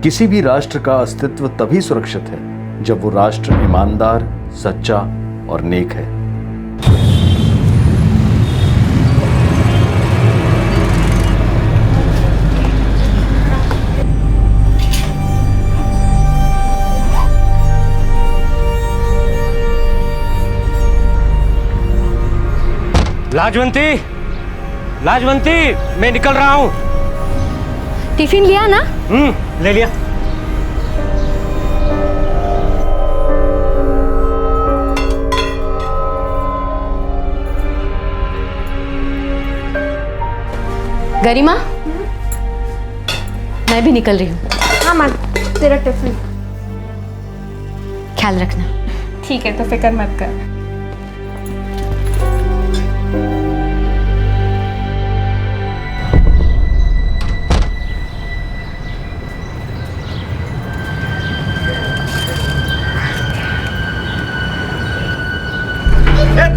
किसी भी राष्ट्र का अस्तित्व तभी सुरक्षित है जब वो राष्ट्र ईमानदार, सच्चा और नेक है। लाजवंती, लाजवंती, मैं निकल रहा हूँ। टिफिन लिया ना? ले लिया। गरिमा, मैं भी निकल रही हूँ। हाँ माँ, तेरा टिफिन। ख्याल रखना। ठीक है, तो फिक्र मत कर।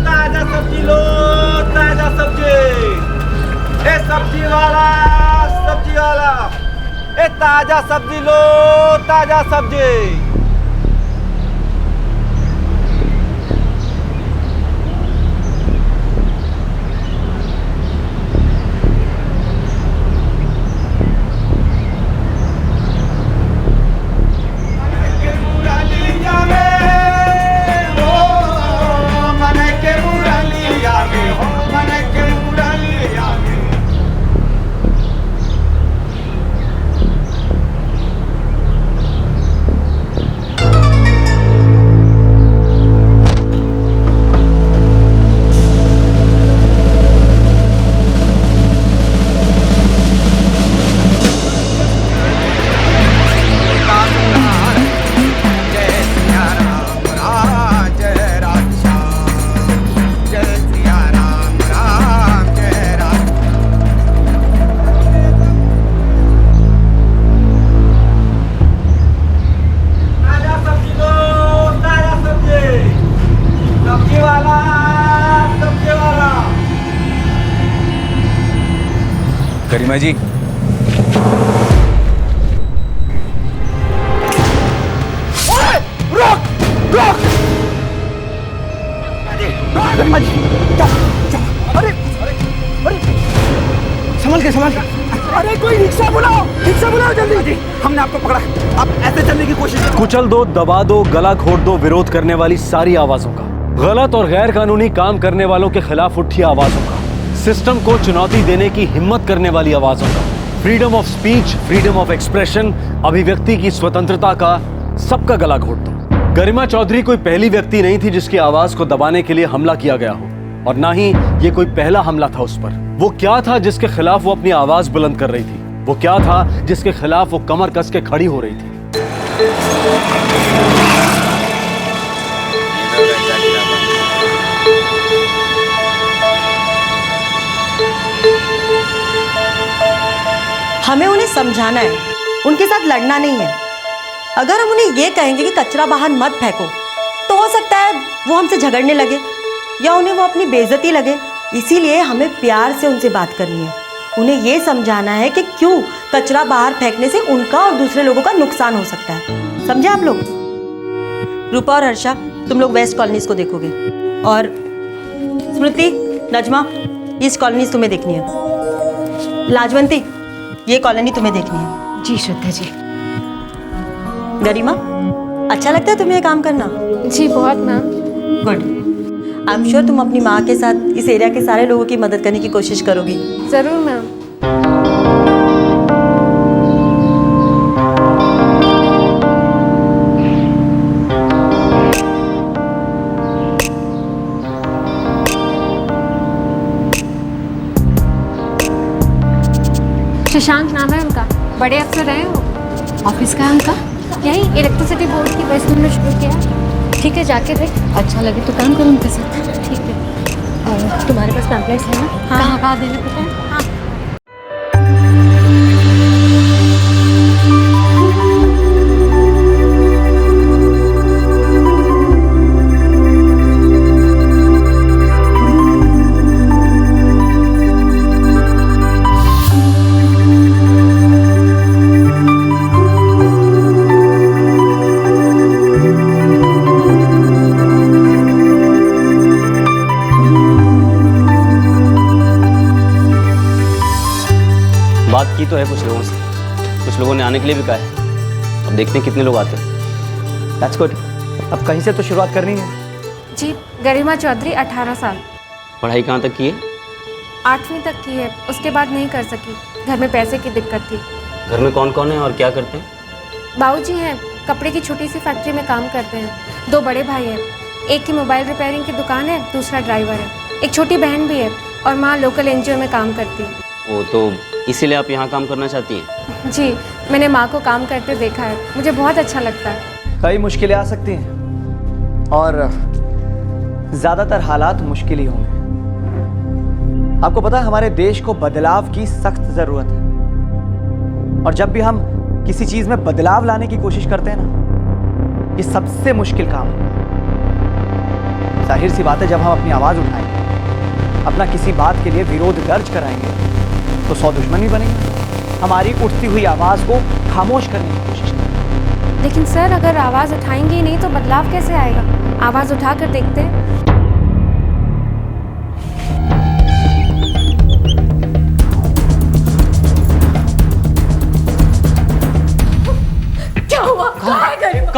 ताजा सब्जी लो, ताजा सब्जी। ए सब्जी वाला, सब्जी वाला, ए ताजा सब्जी लो, ताजा सब्जी। गरिमा जी, रोक, रोक। गरिमा जी, अरे, अरे, संभल के, संभल के। अरे कोई रिक्शा बुलाओ जल्दी। हमने आपको पकड़ा, आप ऐसे चलने की कोशिश करो। कुचल दो, दबा दो, गला घोट दो विरोध करने वाली सारी आवाजों का, गलत और गैर कानूनी काम करने वालों के खिलाफ उठी आवाजों का, सिस्टम को चुनौती देने की हिम्मत करने वाली आवाजों का, freedom of speech, freedom of expression, अभिव्यक्ति की स्वतंत्रता का सबका गला घोट दो। गरिमा चौधरी कोई पहली व्यक्ति नहीं थी जिसकी आवाज को दबाने के लिए हमला किया गया हो, और ना ही ये कोई पहला हमला था उस पर। वो क्या था जिसके खिलाफ वो अपनी आवाज बुलंद कर रही थी? वो क्या था जिसके खिलाफ वो कमर कस के खड़ी हो रही थी? हमें उन्हें समझाना है, उनके साथ लड़ना नहीं है। अगर हम उन्हें ये कहेंगे कि कचरा बाहर मत फेंको, तो हो सकता है वो हमसे झगड़ने लगे या उन्हें वो अपनी बेइज्जती लगे। इसीलिए हमें प्यार से उनसे बात करनी है। उन्हें ये समझाना है कि क्यों कचरा बाहर फेंकने से उनका और दूसरे लोगों का नुकसान हो सकता है। समझे आप लोग? रूपा और हर्षा, तुम लोग वेस्ट कॉलोनीज को देखोगे, और स्मृति, नजमा, ईस्ट कॉलोनीज तुम्हें देखनी है। लाजवंती, ये कॉलोनी तुम्हें देखनी है। जी श्रद्धा जी। गरिमा, अच्छा लगता है तुम्हें ये काम करना? जी बहुत ma'am. Good. I am sure तुम अपनी माँ के साथ इस एरिया के सारे लोगों की मदद करने की कोशिश करोगी। जरूर मैम। शशांक नाम है उनका, बड़े अफसर रहे हो। ऑफिस का है उनका? यही इलेक्ट्रिसिटी बोर्ड की बस में शुरू किया। ठीक है, जाके देख। अच्छा लगे तो काम करो उनके साथ। ठीक है। और तुम्हारे पास पैम्पलेट्स है ना? हाँ। कहाँ देने पता है? बात की तो है कुछ लोगों से, कुछ लोगों ने आने के लिए भी कहा है। अब देखते हैं कितने लोग आते हैं। That's good. अब कहीं से तो शुरुआत करनी है। जी, गरिमा चौधरी, 18 साल। पढ़ाई कहाँ तक की है? 8वीं तक की है, उसके बाद नहीं कर सकी, घर में पैसे की दिक्कत थी। घर में कौन कौन है और क्या करते हैं? बाबूजी हैं, कपड़े की छोटी सी फैक्ट्री में काम करते हैं। 2 बड़े भाई हैं, एक की मोबाइल रिपेयरिंग की दुकान है, दूसरा ड्राइवर है। एक छोटी बहन भी है और माँ लोकल NGO में काम करती है। वो तो इसीलिए आप यहाँ काम करना चाहती हैं? जी, मैंने माँ को काम करते देखा है, मुझे बहुत अच्छा लगता है। कई मुश्किलें आ सकती हैं और ज़्यादातर हालात मुश्किल ही होंगे। आपको पता है हमारे देश को बदलाव की सख्त ज़रूरत है, और जब भी हम किसी चीज़ में बदलाव लाने की कोशिश करते हैं ना, ये सबसे मुश्किल काम है। जाहिर सी बात है, जब हम अपनी आवाज़ उठाएंगे, अपना किसी बात के लिए विरोध दर्ज कराएंगे, तो 100 दुश्मन भी बनेंगे। हमारी उठती हुई आवाज़ को खामोश करने की कोशिश करें। लेकिन सर, अगर आवाज़ उठाएंगे ही नहीं तो बदलाव कैसे आएगा? आवाज़ उठा कर देखते हैं। क्या हुआ? कहाँ है गरिमा?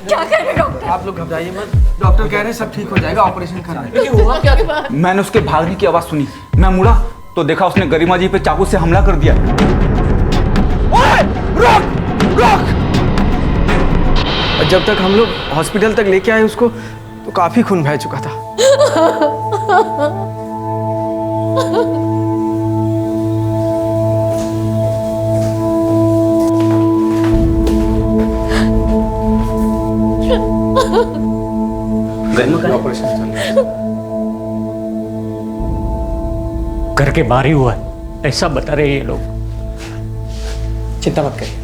क्या कह रहे डॉक्टर? आप लोग घबराइए मत, डॉक्टर कह रहे हैं सब ठीक हो जाएगा, ऑपरेशन करना है। हुआ क्या? मैंने उसके भागने की आवाज सुनी, मैं मुड़ा तो देखा उसने गरिमा जी पे चाकू से हमला कर दिया। ओए, रोक, रोक! जब तक हम लोग हॉस्पिटल तक लेके आए उसको, तो काफी खून बह चुका था। गरिमा का ऑपरेशन चल रहा है। घर के बाहर ही हुआ है, ऐसा बता रहे ये लोग। चिंता मत करिए।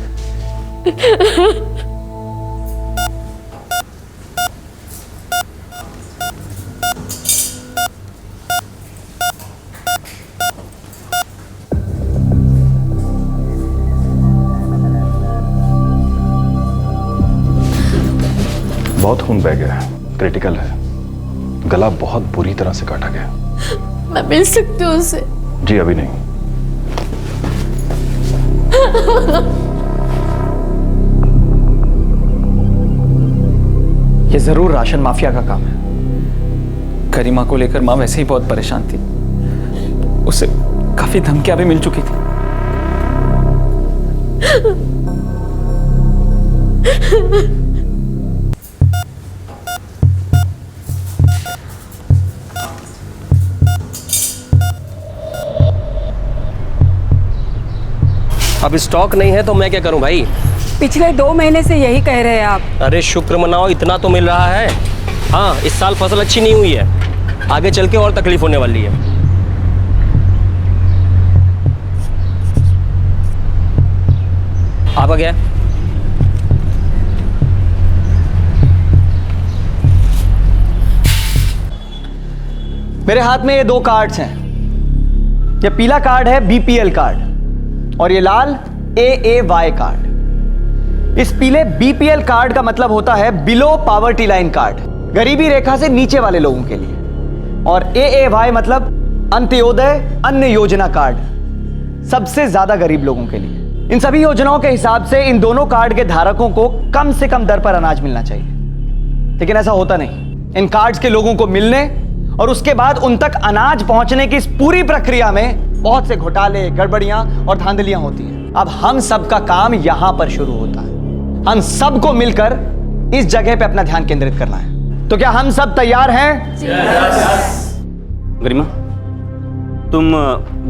बहुत खून बह गया है, क्रिटिकल है। गला बहुत बुरी तरह से काटा गया। मैं मिल सकती हूँ उससे? जी अभी नहीं। ये जरूर राशन माफिया का काम है। गरिमा को लेकर माँ वैसे ही बहुत परेशान थी, उसे काफी धमकियां भी मिल चुकी थी। अब स्टॉक नहीं है तो मैं क्या करूं भाई? पिछले 2 महीने से यही कह रहे हैं आप। अरे शुक्र मनाओ, इतना तो मिल रहा है। हाँ, इस साल फसल अच्छी नहीं हुई है, आगे चल के और तकलीफ होने वाली है। आप आ गया? मेरे हाथ में ये 2 कार्ड्स हैं। ये पीला कार्ड है BPL कार्ड और ये लाल AAY कार्ड। इस पीले BPL कार्ड का मतलब होता है बिलो पॉवर्टी लाइन कार्ड, गरीबी रेखा से नीचे वाले लोगों के लिए, और AAY मतलब अंत्योदय अन्न योजना कार्ड, सबसे ज्यादा गरीब लोगों के लिए। इन सभी योजनाओं के हिसाब से इन दोनों कार्ड के धारकों को कम से कम दर पर अनाज मिलना चाहिए, लेकिन ऐसा होता नहीं। इन कार्ड्स के लोगों को मिलने और उसके बाद उन तक अनाज पहुंचने की इस पूरी प्रक्रिया में बहुत से घोटाले, गड़बड़ियां और धांधलियां होती हैं। अब हम सबका काम यहां पर शुरू होता है। हम सबको मिलकर इस जगह पे अपना ध्यान केंद्रित करना है। तो क्या हम सब तैयार हैं? गरिमा, तुम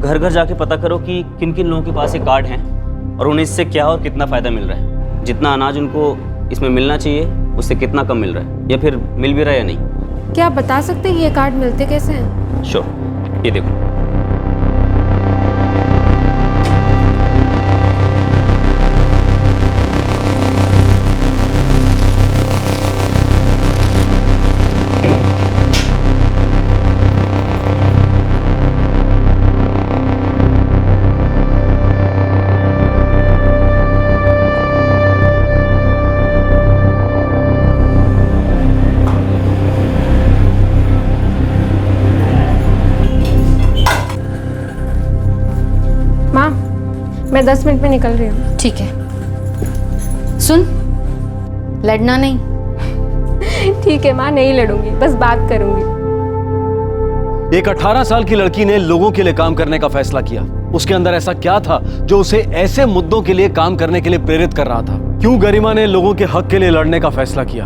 घर घर जाके पता करो कि किन किन लोगों के पास ये कार्ड हैं और उन्हें इससे क्या और कितना फायदा मिल रहा है। जितना अनाज उनको इसमें मिलना चाहिए उससे कितना कम मिल रहा है, या फिर मिल भी रहा है या नहीं। क्या आप बता सकते हैं ये कार्ड मिलते कैसे हैं? श्योर, ये देखो। मैं 10 मिनट में निकल रही हूँ। ठीक है। सुन, लड़ना नहीं। ठीक है माँ, नहीं लड़ूंगी, बस बात करूंगी। एक 18 साल की लड़की ने लोगों के लिए काम करने का फैसला किया। उसके अंदर ऐसा क्या था जो उसे ऐसे मुद्दों के लिए काम करने के लिए प्रेरित कर रहा था? क्यों गरिमा ने लोगों के हक के लिए लड़ने का फैसला किया?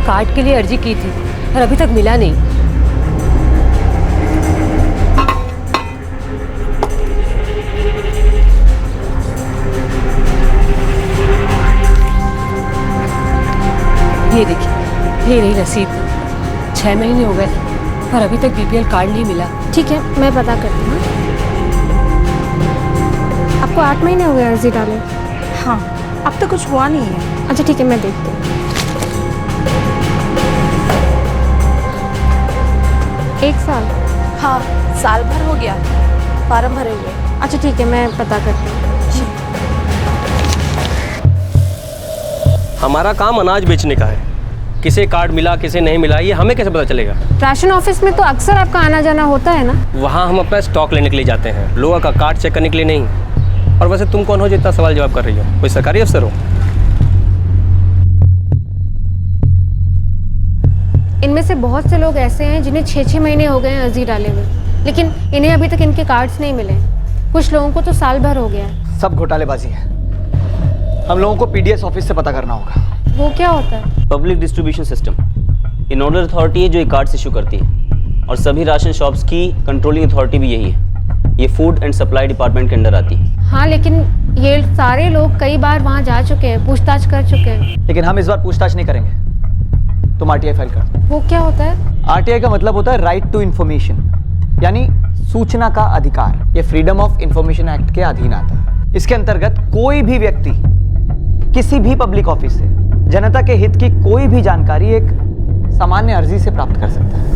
कार्ड के लिए अर्जी की थी पर अभी तक मिला नहीं। ये देखिए, ये रही रसीद। 6 महीने हो गए पर अभी तक बीपीएल कार्ड नहीं मिला। ठीक है, मैं पता करती हूँ। आपको 8 महीने हो गए अर्जी डाले? हाँ, अब तक कुछ हुआ नहीं है। अच्छा ठीक है, मैं देखती हूँ। 1 साल? हाँ, साल भर हो गया, फार्म भरे हुए। अच्छा ठीक है, मैं पता करती हूँ। हमारा काम अनाज बेचने का है। किसे कार्ड मिला किसे नहीं मिला ये हमें कैसे पता चलेगा? राशन ऑफिस में तो अक्सर आपका आना जाना होता है ना? वहाँ हम अपना स्टॉक लेने के लिए जाते हैं, लोगों का कार्ड चेक करने के लिए नहीं। और वैसे तुम कौन हो जो इतना सवाल जवाब कर रही हो? कोई सरकारी अफसर हो? इनमें से बहुत से लोग ऐसे हैं जिन्हें 6-6 महीने हो गए हैं अर्जी डाले हुए, लेकिन इन्हें अभी तक इनके कार्ड्स नहीं मिले। कुछ लोगों को तो साल भर हो गया है। सब घोटालेबाजी है। हम लोगों को पीडीएस ऑफिस से पता करना होगा। वो क्या होता है? Public distribution system. ये नोडल अथॉरिटी है जो ये कार्ड्स इशू करती है, और सभी राशन शॉप्स की कंट्रोलिंग अथॉरिटी भी यही है। ये फूड एंड सप्लाई डिपार्टमेंट के अंडर आती है। हाँ, लेकिन ये सारे लोग कई बार वहाँ जा चुके हैं, पूछताछ कर चुके हैं। लेकिन हम इस बार पूछताछ नहीं करेंगे। तुम आरटीआई फाइल कर दो। वो क्या होता है? आरटीआई का मतलब होता है राइट टू इंफॉर्मेशन, यानी सूचना का अधिकार। ये फ्रीडम ऑफ इंफॉर्मेशन एक्ट के अधीन आता है। इसके अंतर्गत कोई भी व्यक्ति किसी भी पब्लिक ऑफिस से जनता के हित की कोई भी जानकारी एक सामान्य अर्जी से प्राप्त कर सकता है।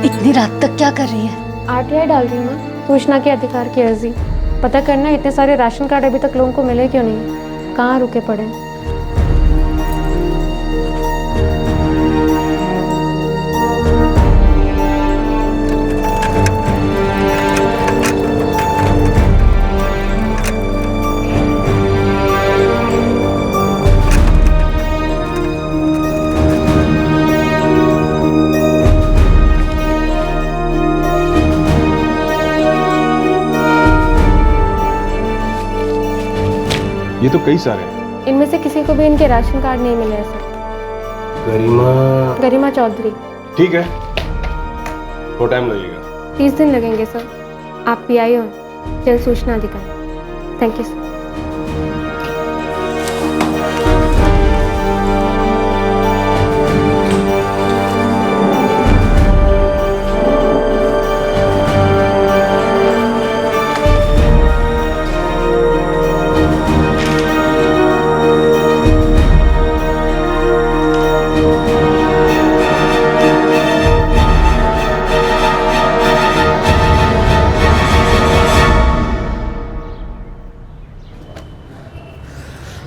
इतनी रात तक क्या कर रही है? आरटीआई डाल रही हूँ माँ, सूचना के अधिकार की अर्जी। पता करना इतने सारे राशन कार्ड अभी तक लोगों को मिले क्यों नहीं, कहाँ रुके पड़े। ये तो कई सारे हैं। इनमें से किसी को भी इनके राशन कार्ड नहीं मिले हैं सर। गरिमा चौधरी। ठीक है, तो टाइम लगेगा। 30 दिन लगेंगे सर। आप पीआई हो, जल सूचना अधिकारी। Thank you sir.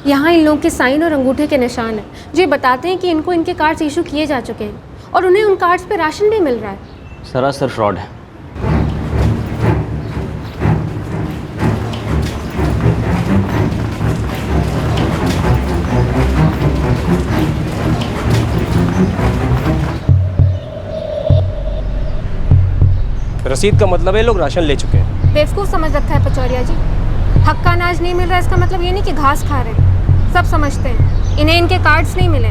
यहाँ इन लोगों के साइन और अंगूठे के निशान हैं जो ये बताते हैं कि इनको इनके कार्ड्स इशू किए जा चुके हैं और उन्हें उन कार्ड्स पे राशन भी मिल रहा है। सरासर फ्रॉड है। रसीद का मतलब है लोग राशन ले चुके हैं। बेवकूफ़ समझ रखा है पचौरिया जी। हक का अनाज नहीं मिल रहा है इसका मतलब ये नहीं कि घास खा रहे हैं। सब समझते हैं इन्हें इनके कार्ड्स नहीं मिले,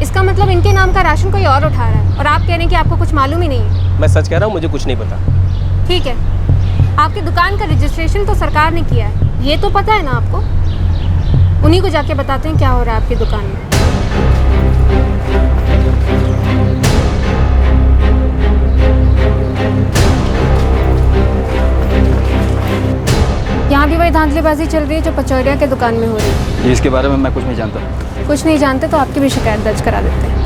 इसका मतलब इनके नाम का राशन कोई और उठा रहा है और आप कह रहे हैं कि आपको कुछ मालूम ही नहीं है। मैं सच कह रहा हूँ, मुझे कुछ नहीं पता। ठीक है, आपकी दुकान का रजिस्ट्रेशन तो सरकार ने किया है, ये तो पता है ना आपको। उन्हीं को जाके बताते हैं क्या हो रहा है आपकी दुकान में। यहाँ भी वही धांधलीबाजी चल रही है जो पचौरिया के दुकान में हो रही है। इसके बारे में मैं कुछ नहीं जानता। कुछ नहीं जानते तो आपकी भी शिकायत दर्ज करा देते हैं।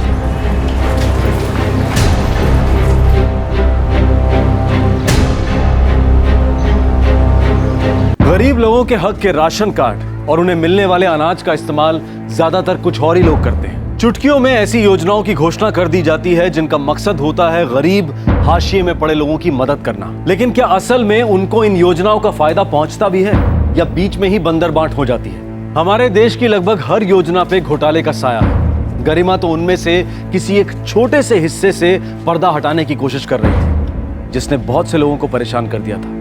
गरीब लोगों के हक के राशन कार्ड और उन्हें मिलने वाले अनाज का इस्तेमाल ज्यादातर कुछ और ही लोग करते हैं। चुटकियों में ऐसी योजनाओं की घोषणा कर दी जाती है जिनका मकसद होता है गरीब हाशिए में पड़े लोगों की मदद करना। लेकिन क्या असल में उनको इन योजनाओं का फायदा पहुंचता भी है या बीच में ही बंदरबांट हो जाती है? हमारे देश की लगभग हर योजना पे घोटाले का साया है। गरिमा तो उनमें से किसी एक छोटे से हिस्से से पर्दा हटाने की कोशिश कर रही थी, जिसने बहुत से लोगों को परेशान कर दिया था।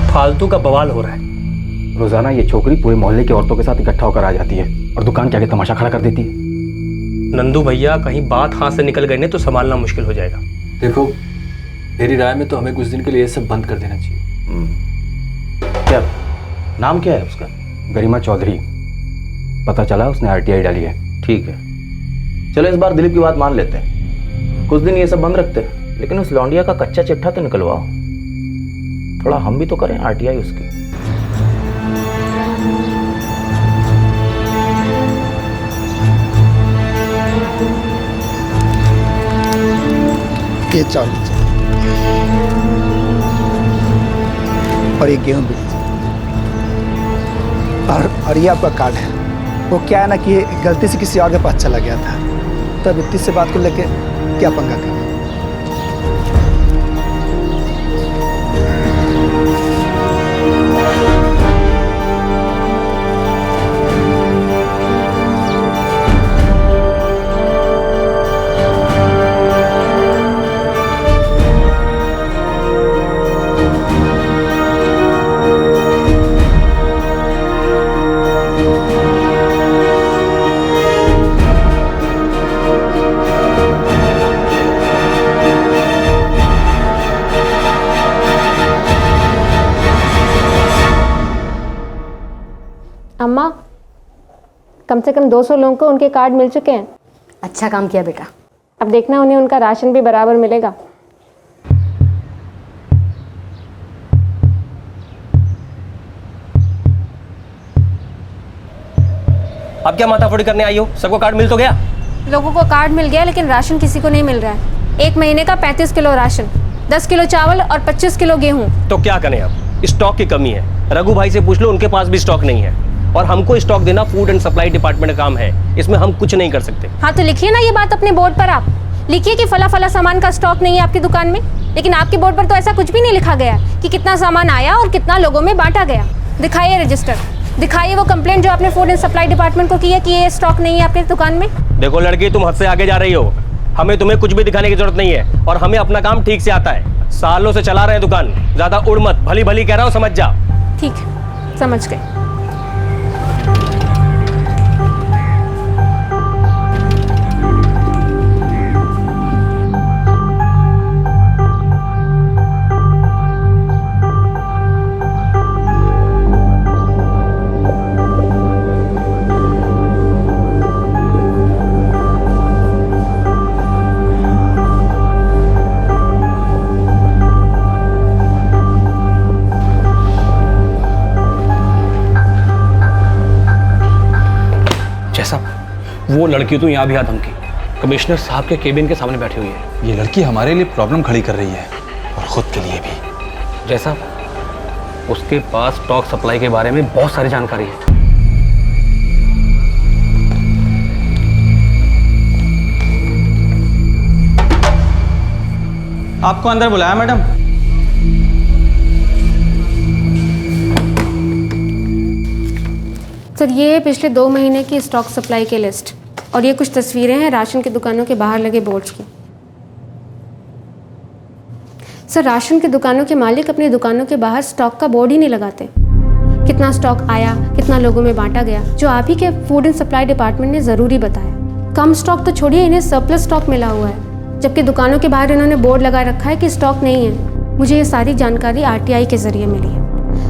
फालतू का बवाल हो रहा है। रोजाना ये छोकरी पूरे मोहल्ले की औरतों के साथ इकट्ठा होकर आ जाती है और दुकान के आगे तमाशा खड़ा कर देती है। नंदू भैया, कहीं बात हाथ से निकल गई नहीं तो संभालना मुश्किल हो जाएगा। देखो, मेरी राय में तो हमें कुछ दिन के लिए ये सब बंद कर देना चाहिए। क्या नाम क्या है उसका? गरिमा चौधरी। पता चला उसने RTI डाली है। ठीक है, चलो इस बार दिलीप की बात मान लेते हैं, कुछ दिन ये सब बंद रखते हैं, लेकिन उस लौंडिया का कच्चा चिट्ठा तो निकलवाओ। थोड़ा हम भी तो करें RTI उसकी। ये चावल और ये गेहूं भी, और ये आपका कार्ड है। वो क्या है ना कि गलती से किसी और के पास चला गया था, तो अब इतनी से बात को लेके क्या पंगा करना। अम्मा, कम से कम 200 लोगों को उनके कार्ड मिल चुके हैं। अच्छा काम किया बेटा। अब देखना उन्हें उनका राशन भी बराबर मिलेगा। अब क्या माथाफोड़ी करने आई हो? सबको कार्ड मिल तो गया? लोगों को कार्ड मिल गया, लेकिन राशन किसी को नहीं मिल रहा है। 1 महीने का 35 किलो राशन, 10 किलो चावल और 25 किलो गेहूं। तो क्या करें अब? स्टॉक की कमी है। रघु भाई से पूछ लो, उनके पास भी स्टॉक नहीं है। और हमको स्टॉक देना फूड एंड सप्लाई डिपार्टमेंट का काम है, इसमें हम कुछ नहीं कर सकते। हाँ तो लिखिए ना ये बात अपने बोर्ड पर। आप लिखिए कि फला फला सामान का स्टॉक नहीं है आपकी दुकान में, लेकिन आपके बोर्ड पर तो ऐसा कुछ भी नहीं लिखा गया कि कितना सामान आया और कितना लोगों में बांटा गया। दिखाइए रजिस्टर। दिखाइए वो कंप्लेंट जो आपने फूड एंड सप्लाई डिपार्टमेंट को की है कि ये स्टॉक नहीं है आपके दुकान में। देखो लड़की, तुम हद से आगे जा रही हो। हमें तुम्हें कुछ भी दिखाने की जरूरत नहीं है और हमें अपना काम ठीक से आता है। सालों से चला रहे हैं दुकान, ज्यादा उड़ मत। भली भली कह रहा हूँ, समझ जा। ठीक है, समझ गए। वो लड़की तो यहाँ भी आ धमकी। कमिश्नर साहब के केबिन के सामने बैठी हुई है। ये लड़की हमारे लिए प्रॉब्लम खड़ी कर रही है और खुद के लिए भी। जैसा उसके पास स्टॉक सप्लाई के बारे में बहुत सारी जानकारी है। आपको अंदर बुलाया मैडम। सर, ये है पिछले 2 महीने की स्टॉक सप्लाई की लिस्ट और ये कुछ तस्वीरें हैं राशन की दुकानों के बाहर लगे बोर्ड्स की। सर, राशन की दुकानों के मालिक अपनी दुकानों के बाहर स्टॉक का बोर्ड ही नहीं लगाते। कितना स्टॉक आया, कितना लोगों में बांटा गया, जो आप ही के फूड एंड सप्लाई डिपार्टमेंट ने ज़रूरी बताया। कम स्टॉक तो छोड़िए, इन्हें सरप्लस स्टॉक मिला हुआ है, जबकि दुकानों के बाहर इन्होंने बोर्ड लगा रखा है कि स्टॉक नहीं है। मुझे ये सारी जानकारी RTI के ज़रिए मिली है।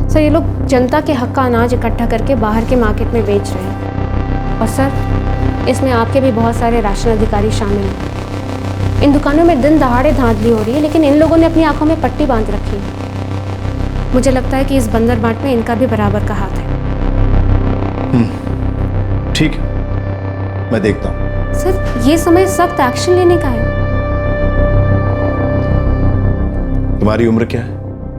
सर, ये लोग जनता के हक का अनाज इकट्ठा करके बाहर के मार्केट में बेच रहे हैं। और सर, इसमें आपके भी बहुत सारे राशन अधिकारी शामिल हैं। इन दुकानों में दिन दहाड़े धांधली हो रही है, लेकिन इन लोगों ने अपनी आंखों में पट्टी बांध रखी है। मुझे लगता है कि इस बंदर बाट में इनका भी बराबर का हाथ है। ठीक है, मैं देखता हूँ। सर, ये समय सख्त एक्शन लेने का है। तुम्हारी उम्र क्या है?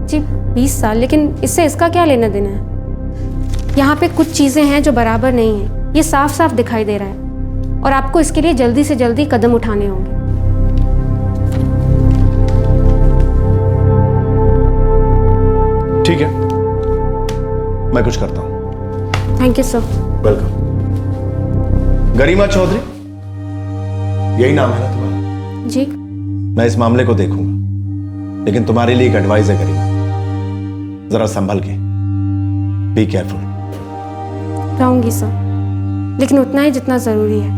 जी 20 साल, लेकिन इससे इसका क्या लेना देना है? यहाँ पे कुछ चीज़ें हैं जो बराबर नहीं है, ये साफ साफ दिखाई दे रहा है और आपको इसके लिए जल्दी से जल्दी कदम उठाने होंगे। ठीक है, मैं कुछ करता हूँ। Thank you sir. वेलकम। गरिमा चौधरी, यही नाम है ना तुम्हारा? जी। मैं इस मामले को देखूंगा, लेकिन तुम्हारे लिए एक एडवाइस है गरिमा, जरा संभल के, बी केयरफुल। रहूंगी सर, लेकिन उतना ही जितना ज़रूरी है।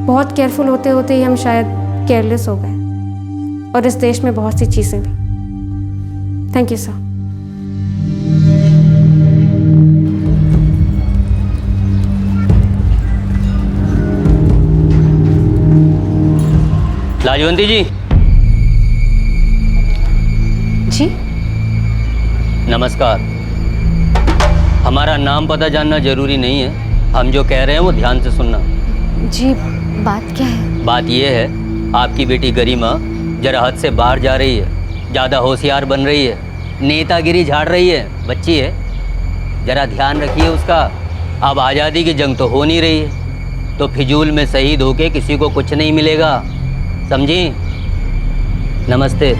बहुत केयरफुल होते होते ही हम शायद केयरलेस हो गए, और इस देश में बहुत सी चीज़ें भी। Thank you sir. Lajwanti ji. जी नमस्कार। हमारा नाम पता जानना जरूरी नहीं है, हम जो कह रहे हैं वो ध्यान से सुनना। जी, बात क्या है? बात ये है, आपकी बेटी गरिमा जरा हद से बाहर जा रही है, ज़्यादा होशियार बन रही है, नेतागिरी झाड़ रही है। बच्ची है, जरा ध्यान रखिए उसका। अब आज़ादी की जंग तो हो नहीं रही है, तो फिजूल में शहीद होके किसी को कुछ नहीं मिलेगा, समझी? नमस्ते।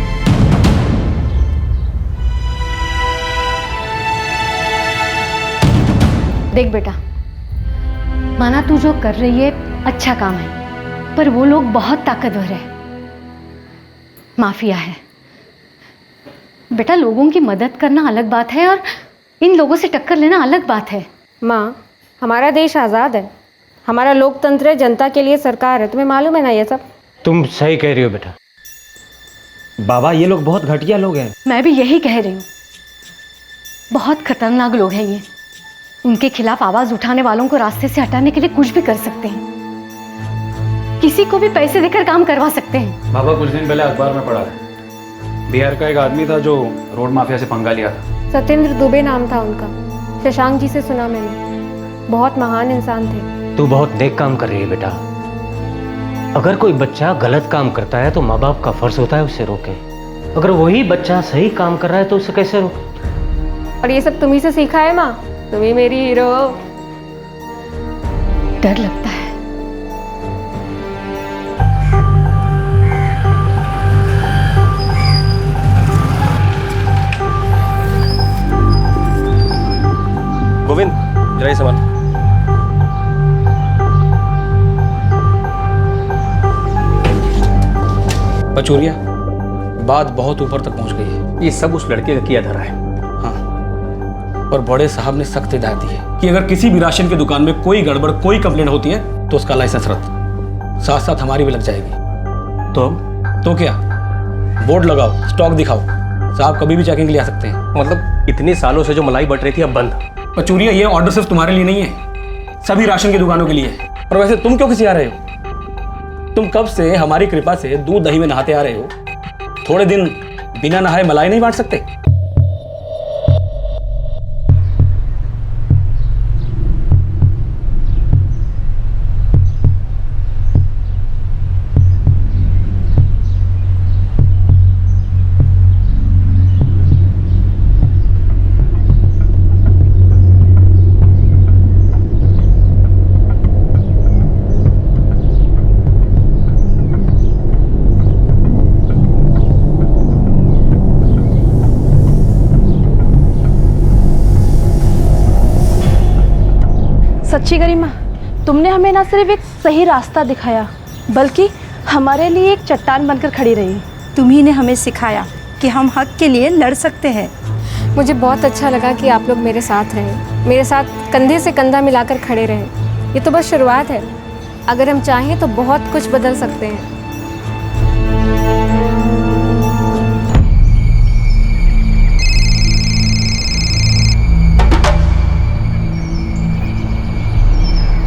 देख बेटा, माना तू जो कर रही है अच्छा काम है, पर वो लोग बहुत ताकतवर है, माफिया है। बेटा, लोगों की मदद करना अलग बात है और इन लोगों से टक्कर लेना अलग बात है। माँ, हमारा देश आज़ाद है, हमारा लोकतंत्र है, जनता के लिए सरकार है। तुम्हें मालूम है ना ये सब? तुम सही कह रही हो बेटा। बाबा, ये लोग बहुत घटिया लोग हैं। मैं भी यही कह रही हूँ, बहुत खतरनाक लोग हैं ये। उनके खिलाफ आवाज उठाने वालों को रास्ते से हटाने के लिए कुछ भी कर सकते हैं, किसी को भी पैसे देकर काम करवा सकते हैं। बाबा, कुछ दिन पहले अखबार में पढ़ा है, बिहार का एक आदमी था जो रोड माफिया से पंगा लिया था। सत्येंद्र दुबे नाम था उनका। शशांक जी से सुना मैंने, बहुत महान इंसान थे। तू बहुत नेक काम कर रही है बेटा। अगर कोई बच्चा गलत काम करता है तो माँ बाप का फर्ज होता है उसे रोके। अगर वही बच्चा सही काम कर रहा है तो उसे कैसे रोके? और ये सब तुम्ही से सीखा है माँ, तुम ही मेरी हीरो हो। डर लगता है। गोविंद, जरा संभाल। पचूरिया, बात बहुत ऊपर तक पहुंच गई है। ये सब उस लड़के का किया धरा है। और बड़े साहब ने सख्त हिदायत दी है कि अगर किसी भी राशन की दुकान में कोई गड़बड़, कोई कंप्लेंट होती है तो उसका लाइसेंस रद्द, साथ साथ हमारी भी लग जाएगी। तो क्या, बोर्ड लगाओ, स्टॉक दिखाओ, साहब कभी भी चेकिंग के लिए आ सकते हैं। मतलब इतने सालों से जो मलाई बट रही थी अब बंद। पचूरिया, ये ऑर्डर सिर्फ तुम्हारे लिए नहीं है, सभी राशन की दुकानों के लिए है। और वैसे तुम क्यों खिसिया रहे हो? तुम कब से हमारी कृपा से दूध दही में नहाते आ रहे हो, थोड़े दिन बिना नहाए मलाई नहीं बांट सकते? सच्ची गरिमा, तुमने हमें ना सिर्फ एक सही रास्ता दिखाया बल्कि हमारे लिए एक चट्टान बनकर खड़ी रही। तुम्ही ने हमें सिखाया कि हम हक के लिए लड़ सकते हैं। मुझे बहुत अच्छा लगा कि आप लोग मेरे साथ रहे, मेरे साथ कंधे से कंधा मिलाकर खड़े रहे। ये तो बस शुरुआत है, अगर हम चाहें तो बहुत कुछ बदल सकते हैं।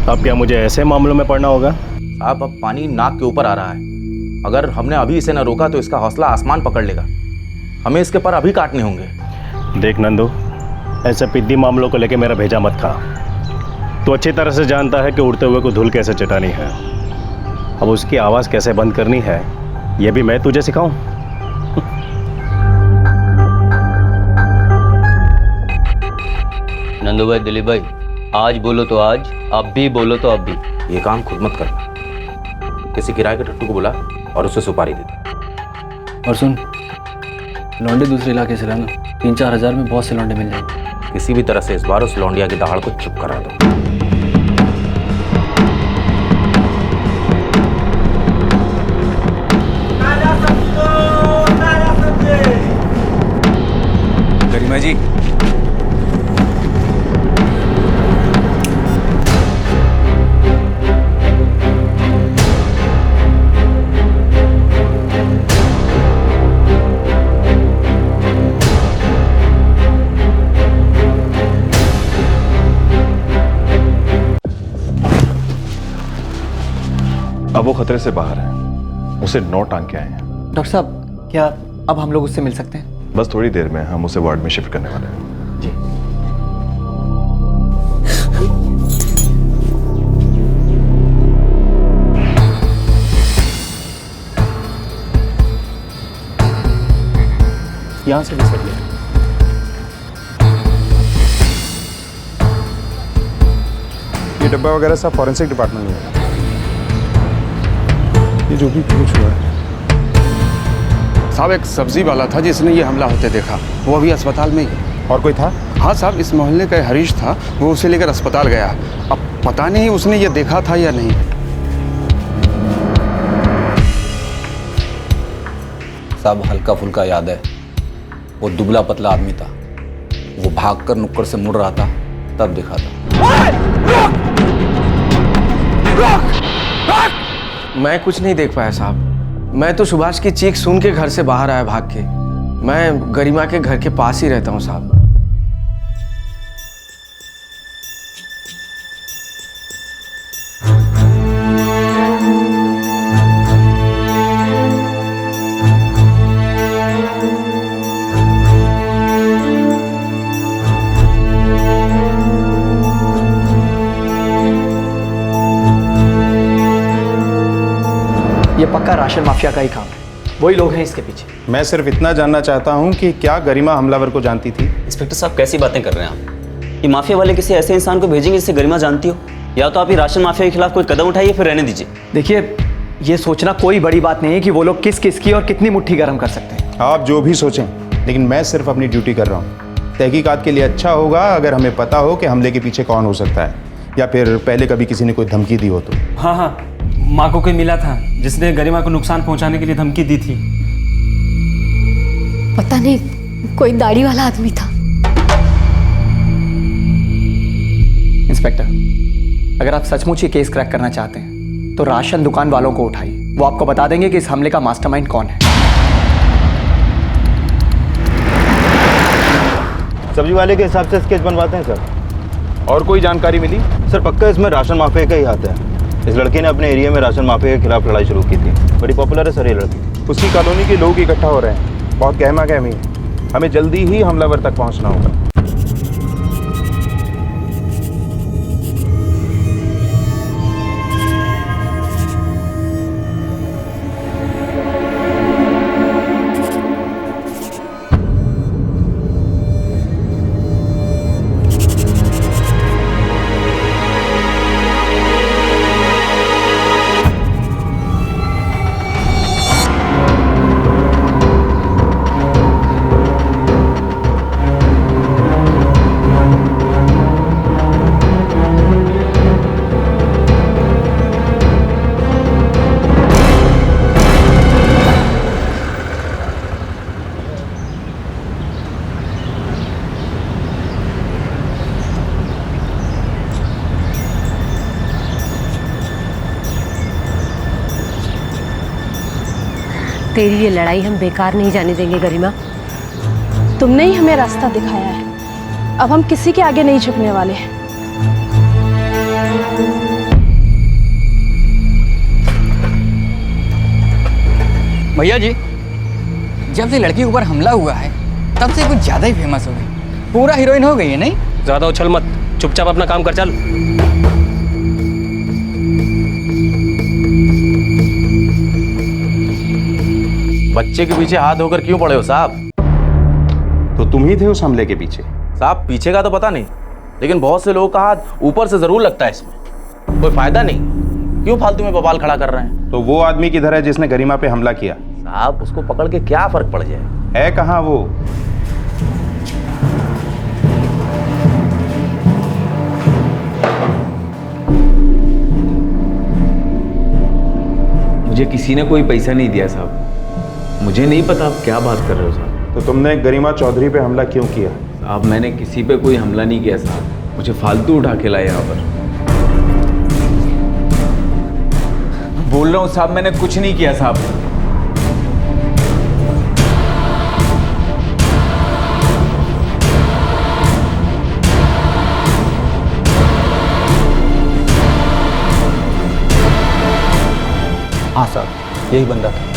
अब क्या मुझे ऐसे मामलों में पड़ना होगा? साहब, अब पानी नाक के ऊपर आ रहा है। अगर हमने अभी इसे न रोका तो इसका हौसला आसमान पकड़ लेगा। हमें इसके पर अभी काटने होंगे। देख नंदू, ऐसे पिद्दी मामलों को लेके मेरा भेजा मत खा। तू अच्छी तरह से जानता है कि उड़ते हुए को धूल कैसे चटानी है। अब उसकी आवाज़ कैसे बंद करनी है ये भी मैं तुझे सिखाऊं? नंदू भाई, दिलीप भाई, आज बोलो तो आज, अब भी बोलो तो अब भी। ये काम खुद मत करना। किसी किराए के टट्टू को बुला और उसे सुपारी दे दे। और सुन, लौंडे दूसरे इलाके से लाना, 3-4 हज़ार में बहुत से लौंडे मिल जाएंगे। किसी भी तरह से इस बार उस लौंडिया की दहाड़ को चुप करा दो। गरिमा जी, अब वो खतरे से बाहर है, उसे 9 टांग के आए हैं। डॉक्टर साहब, क्या अब हम लोग उससे मिल सकते हैं? बस थोड़ी देर में हम उसे वार्ड में शिफ्ट करने वाले हैं। यहाँ से भी सर लिया। ये डब्बा वगैरह सब फॉरेंसिक डिपार्टमेंट में है। ये जो भी कुछ हुआ है साहब, एक सब्जी वाला था जिसने ये हमला होते देखा, वो अभी अस्पताल में ही। और कोई था? हाँ साहब, इस मोहल्ले का हरीश था, वो उसे लेकर अस्पताल गया। अब पता नहीं उसने ये देखा था या नहीं। साहब, हल्का फुल्का याद है, वो दुबला पतला आदमी था, वो भागकर नुक्कड़ से मुड़ रहा था, तब देखा था। मैं कुछ नहीं देख पाया साहब। मैं तो सुभाष की चीख सुन के घर से बाहर आया भाग के। मैं गरिमा के घर के पास ही रहता हूँ साहब। ये पक्का राशन माफिया का ही काम है, वही लोग हैं इसके पीछे। मैं सिर्फ इतना जानना चाहता हूं कि क्या गरिमा हमलावर को जानती थी? इंस्पेक्टर साहब, कैसी बातें कर रहे हैं आप? ये माफिया वाले किसी ऐसे इंसान को भेजेंगे जिससे गरिमा जानती हो? या तो आप ये राशन माफिया के खिलाफ कोई कदम उठाइए, फिर रहने दीजिए। देखिए, ये सोचना कोई बड़ी बात नहीं है कि वो लोग किस किस की और कितनी मुट्ठी गर्म कर सकते हैं। आप जो भी सोचें, लेकिन मैं सिर्फ अपनी ड्यूटी कर रहा हूँ। तहकीकात के लिए अच्छा होगा अगर हमें पता हो कि हमले के पीछे कौन हो सकता है, या फिर पहले कभी किसी ने कोई धमकी दी हो तो। हाँ हाँ, माँ को कोई मिला था जिसने गरिमा को नुकसान पहुंचाने के लिए धमकी दी थी। पता नहीं, कोई दाढ़ी वाला आदमी था। इंस्पेक्टर, अगर आप सचमुच ये केस क्रैक करना चाहते हैं तो राशन दुकान वालों को उठाइए, वो आपको बता देंगे कि इस हमले का मास्टरमाइंड कौन है। सब्जी वाले के हिसाब से स्केच बनवाते हैं सर। और कोई जानकारी मिली? सर पक्का इसमें राशन माफिया का ही हाथ है। इस लड़के ने अपने एरिया में राशन माफिया के खिलाफ लड़ाई शुरू की थी। बड़ी पॉपुलर है सर ये लड़की। उसकी कॉलोनी के लोग इकट्ठा हो रहे हैं, बहुत गहमा गहमी है। हमें जल्दी ही हमलावर तक पहुंचना होगा। तेरी ये लड़ाई हम बेकार नहीं जाने देंगे गरिमा। तुमने ही हमें रास्ता दिखाया है, अब हम किसी के आगे नहीं झुकने वाले। भैया जी, जब से लड़की के ऊपर हमला हुआ है तब से कुछ ज्यादा ही फेमस हो गई, पूरा हीरोइन हो गई है। नहीं ज्यादा उछल मत, चुपचाप अपना काम कर चल। बच्चे के पीछे हाथ धोकर क्यों पड़े हो साहब? तो तुम ही थे उस हमले के पीछे? साहब पीछे का तो पता नहीं, लेकिन बहुत से लोगों का हाथ ऊपर से जरूर लगता है इसमें। कोई फायदा नहीं, क्यों फालतू में बवाल खड़ा कर रहे हैं? तो वो आदमी किधर है जिसने गरिमा पे हमला किया? साहब उसको पकड़ के क्या फर्क पड़ जाए? है कहाँ वो? मुझे किसी ने कोई पैसा नहीं दिया साहब, मुझे नहीं पता आप क्या बात कर रहे हो साहब। तो तुमने गरिमा चौधरी पे हमला क्यों किया? साहब मैंने किसी पे कोई हमला नहीं किया साहब, मुझे फालतू उठा के लाए यहाँ पर। बोल रहा हूँ साहब, मैंने कुछ नहीं किया साहब। हाँ साहब, यही बंदा था।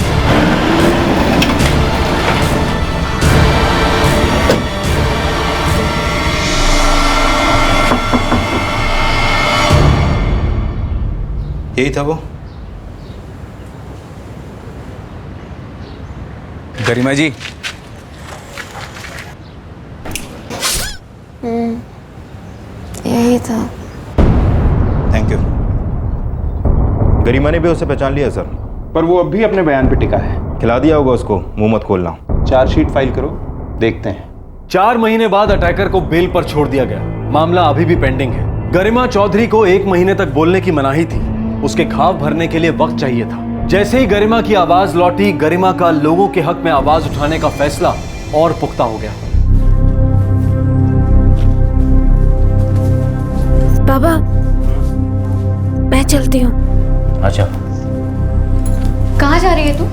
यही था वो? गरिमा जी, यही था। Thank you. गरिमा ने भी उसे पहचान लिया सर, पर वो अब भी अपने बयान पे टिका है। खिला दिया होगा उसको, मुंह मत खोलना। चार्जशीट फाइल करो, देखते हैं। 4 महीने बाद अटैकर को बेल पर छोड़ दिया गया। मामला अभी भी पेंडिंग है। गरिमा चौधरी को 1 महीने तक बोलने की मनाही थी। उसके घाव भरने के लिए वक्त चाहिए था। जैसे ही गरिमा की आवाज लौटी, गरिमा का लोगों के हक में आवाज उठाने का फैसला और पुख्ता हो गया। बाबा, मैं चलती हूँ। अच्छा, कहाँ जा रही है तू?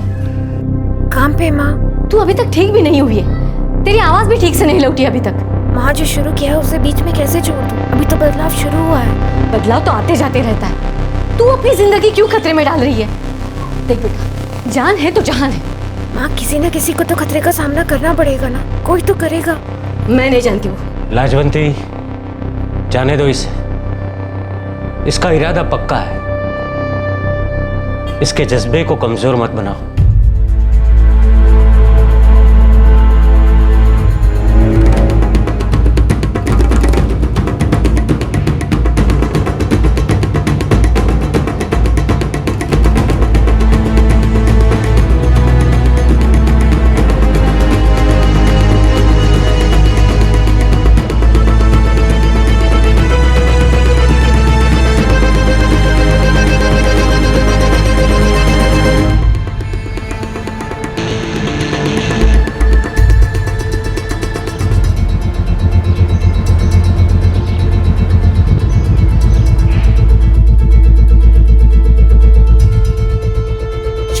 काम पे माँ। तू अभी तक ठीक भी नहीं हुई है, तेरी आवाज भी ठीक से नहीं लौटी अभी तक। माँ जो शुरू किया है उसे बीच में कैसे छोड़ दूँ? अभी तो बदलाव शुरू हुआ है। बदलाव तो आते जाते रहता है, तू अपनी जिंदगी क्यों खतरे में डाल रही है? देख बेटा, जान है तो जहान है। माँ, किसी न किसी को तो खतरे का सामना करना पड़ेगा ना, कोई तो करेगा। मैं नहीं जानती हूँ। लाजवंती, जाने दो इसे। इसका इरादा पक्का है, इसके जज्बे को कमजोर मत बनाओ।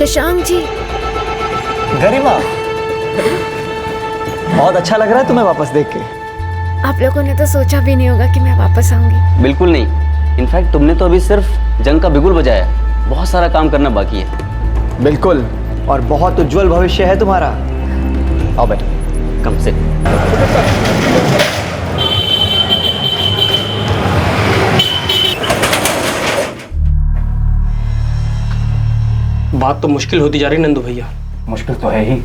शशांक जी। गरिमा, बहुत अच्छा लग रहा है तुम्हें वापस देख के। आप लोगों ने तो सोचा भी नहीं होगा कि मैं वापस आऊंगी। बिल्कुल नहीं। इनफैक्ट तुमने तो अभी सिर्फ जंग का बिगुल बजाया, बहुत सारा काम करना बाकी है। बिल्कुल, और बहुत उज्जवल भविष्य है तुम्हारा। आओ बेटा, कम से बात तो मुश्किल होती जा रही नंदू भैया। मुश्किल तो है ही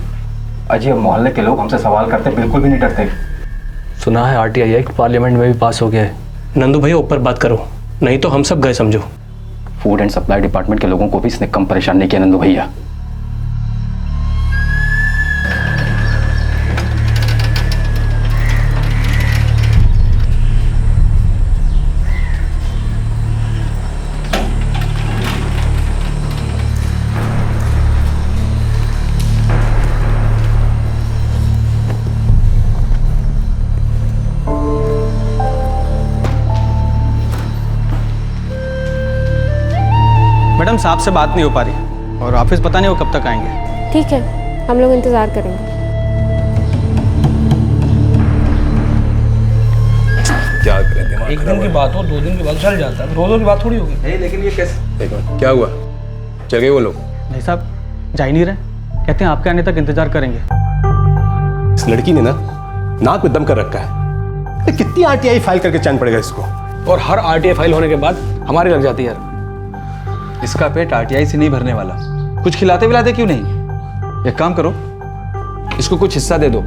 अजी, अब मोहल्ले के लोग हमसे सवाल करते बिल्कुल भी नहीं डरते। सुना है आरटीआई एक्ट पार्लियामेंट में भी पास हो गया है। नंदू भैया ऊपर बात करो, नहीं तो हम सब गए समझो। फूड एंड सप्लाई डिपार्टमेंट के लोगों को भी इसने कम परेशान नहीं किया नंदू भैया। मैडम साहब से बात नहीं हो पा रही और ऑफिस पता नहीं वो कब तक आएंगे। ठीक है, हम लोग इंतजार करेंगे। क्या करें, दिमाग एक दिन की बात हो, 2 दिन की बात चल जाता है, रोज़ों की बात थोड़ी होगी। नहीं, लेकिन ये कैसे? देखो क्या हुआ, चल गए वो लोग? नहीं साहब, जा ही नहीं रहे, कहते हैं आपके आने तक इंतजार करेंगे। इस लड़की ने ना नाक में दम कर रखा है। कितनी आरटीआई फाइल करके चैन पड़ेगा इसको? और हर आरटीआई फाइल होने के बाद हमारी लग जाती है यार। इसका पेट आरटीआई से नहीं भरने वाला। कुछ खिलाते विलाते क्यों नहीं? एक काम करो, इसको कुछ हिस्सा दे दो,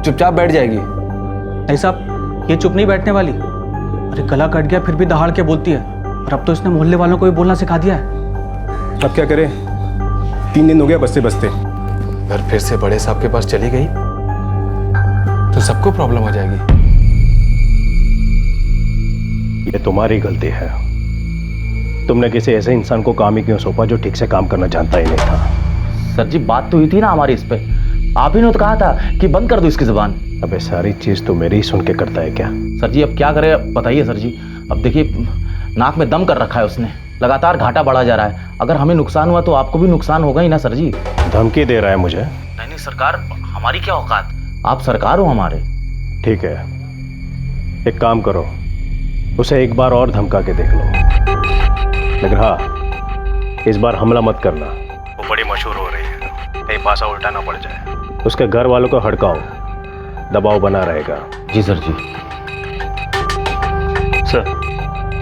चुपचाप बैठ जाएगी। नहीं साहब, ये चुप नहीं बैठने वाली। अरे गला कट गया फिर भी दहाड़ के बोलती है, और अब तो इसने मोहल्ले वालों को भी बोलना सिखा दिया है। अब क्या करें, 3 दिन हो गया बसते बसते। अगर फिर से बड़े साहब के पास चली गई तो सबको प्रॉब्लम हो जाएगी। ये तुम्हारी गलती है। तुमने किसी ऐसे इंसान को काम ही क्यों सौंपा जो ठीक से काम करना जानता ही नहीं था? सर जी, बात तो हुई थी ना हमारी इस पे। आप ही ने तो कहा था कि बंद कर दो इसकी जुबान। अबे सारी चीज तो मेरी ही सुन के करता है क्या? सर जी अब क्या करें बताइए सर जी। अब देखिए नाक में दम कर रखा है उसने, लगातार घाटा बढ़ा जा रहा है। अगर हमें नुकसान हुआ तो आपको भी नुकसान होगा ही ना सर जी। धमकी दे रहा है मुझे? नहीं सरकार, हमारी क्या औकात, आप सरकार हो हमारे। ठीक है, एक काम करो, उसे एक बार और धमका के देख लो। लेकिन हाँ, इस बार हमला मत करना, वो बड़ी मशहूर हो रही है, कहीं पासा उल्टा ना पड़ जाए। उसके घर वालों को हड़काओ, दबाव बना रहेगा। जी सर जी। सर,